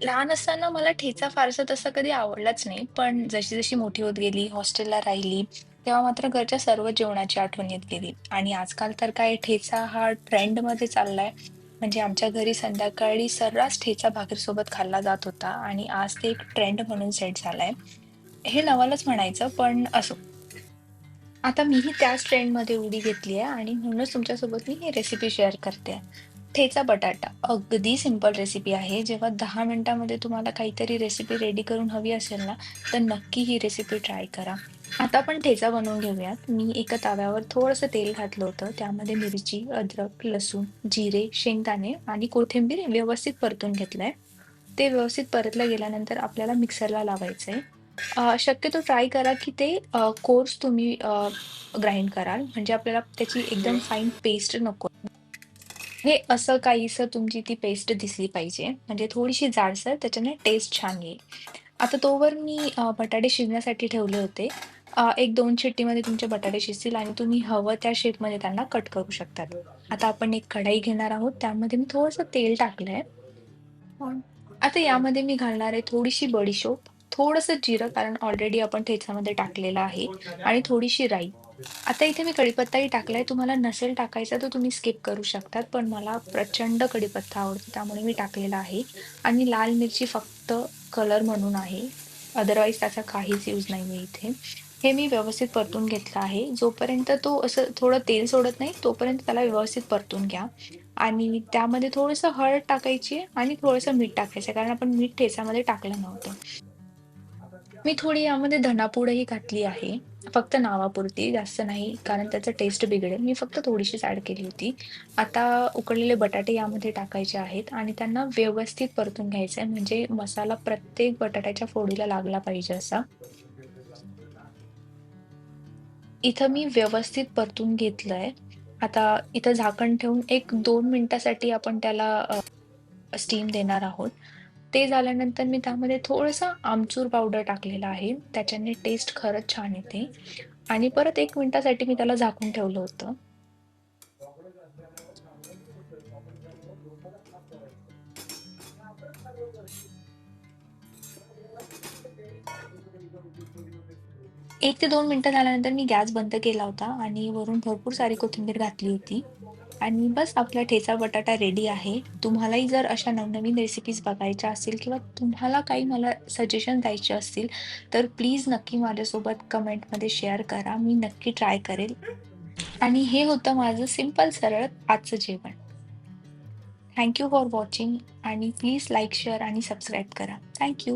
लहान असताना मला ठेचा फारसा तसा कधी आवडलाच नाही. पण जशी-जशी मोठी होत गेली, हॉस्टेलला राहिली, तेव्हा मात्र घरच्या सर्व जेवणाची आठवण येत गेली. आणि आजकाल तर काय ठेचा हा ट्रेंडमध्ये चाललाय. म्हणजे आमच्या घरी संध्याकाळी सर्रास ठेचा भाकरीसोबत खाल्ला जात होता आणि आज ते एक ट्रेंड म्हणून सेट झालाय. हे नवलच म्हणायचं, पण असो. आता मीही त्याच ट्रेंडमध्ये उडी घेतली आहे आणि म्हणूनच तुमच्यासोबत मी ही रेसिपी शेअर करते. ठेचा बटाटा अगदी सिंपल रेसिपी आहे. जेव्हा 10 मिनिटामध्ये तुम्हाला काहीतरी रेसिपी रेडी करून हवी असेल ना, तर नक्की ही रेसिपी ट्राय करा. आता आपण ठेचा बनवून घेऊयात. मी एका तव्यावर थोडंसं तेल घातलं होतं. त्यामध्ये मिरची, अद्रक, लसूण, जिरे, शेंगदाणे आणि कोथिंबीर व्यवस्थित परतून घेतलंय. ते व्यवस्थित परतलं गेल्यानंतर आपल्याला मिक्सरला लावायचंय. शक्यतो ट्राय करा की ते कोर्स तुम्ही ग्राइंड कराल. म्हणजे आपल्याला त्याची एकदम फाईन पेस्ट नको. हे असं काहीसं तुमची ती पेस्ट दिसली पाहिजे. म्हणजे थोडीशी जाडसर त्याच्याने टेस्ट छान येईल. आता तोवर मी बटाटे शिजण्यासाठी ठेवले होते. 1-2 शिट्टीमध्ये तुमचे बटाटे शिजतील आणि तुम्ही हवं त्या शेपमध्ये त्यांना कट करू शकतात. आता आपण एक कढई घेणार आहोत. त्यामध्ये मी थोडंसं तेल टाकलंय. हं. आता यामध्ये मी घालणार आहे थोडीशी बडिशोप, थोडंसं जिरं कारण ऑलरेडी आपण ठेच्यामध्ये टाकलेलं आहे आणि थोडीशी राई. आता इथे मी कढीपत्ताही टाकलाय. तुम्हाला नसेल टाकायचा तर तुम्ही स्किप करू शकतात. पण मला प्रचंड कढीपत्ता आवडतो त्यामुळे मी टाकलेला आहे आणि लाल मिरची फक्त कलर म्हणून आहे. अदरवाईज त्याचा काहीच यूज नाहीये इथे. हे मी व्यवस्थित परतून घेतलं आहे. जोपर्यंत तो असं थोडं तेल सोडत नाही, तोपर्यंत त्याला व्यवस्थित परतून घ्या. आणि त्यामध्ये थोडंसं हळद टाकायची आहे आणि थोडंसं मीठ टाकायचं आहे, कारण आपण मीठ ठेच्यामध्ये टाकलं नव्हतं. मी थोडी यामध्ये धनापूडही घातली आहे. फक्त नावापुरती, जास्त नाही, कारण त्याचं टेस्ट बिघडेल. मी फक्त थोडीशीच ॲड केली होती. आता उकडलेले बटाटे यामध्ये टाकायचे आहेत आणि त्यांना व्यवस्थित परतून घ्यायचं आहे, म्हणजे मसाला प्रत्येक बटाट्याच्या फोडीला लागला पाहिजे असा. इथं मी व्यवस्थित परतून घेतलंय. आता इथं झाकण ठेवून एक 2 मिनिटासाठी आपण त्याला स्टीम देणार आहोत. ते झाल्यानंतर मी त्यामध्ये थोडंसं आमचूर पावडर टाकलेलं आहे. त्याच्याने टेस्ट खरंच छान येते आणि परत 1 मिनिटासाठी मी त्याला झाकून ठेवलं होतं. 1 ते 2 मिनिटं झाल्यानंतर मी गॅस बंद केला होता आणि वरून भरपूर सारी कोथिंबीर घातली होती आणि बस आपला ठेचा बटाटा रेडी आहे. तुम्हालाही जर अशा नवनवीन रेसिपीज बघायच्या असतील किंवा तुम्हाला काही मला सजेशन द्यायचे असतील, तर प्लीज नक्की माझ्यासोबत कमेंटमध्ये शेअर करा. मी नक्की ट्राय करेल आणि हे होतं माझं सिंपल सरळ आजचं जेवण. थँक फॉर वॉचिंग आणि प्लीज लाईक, शेअर आणि सबस्क्राईब करा. थँक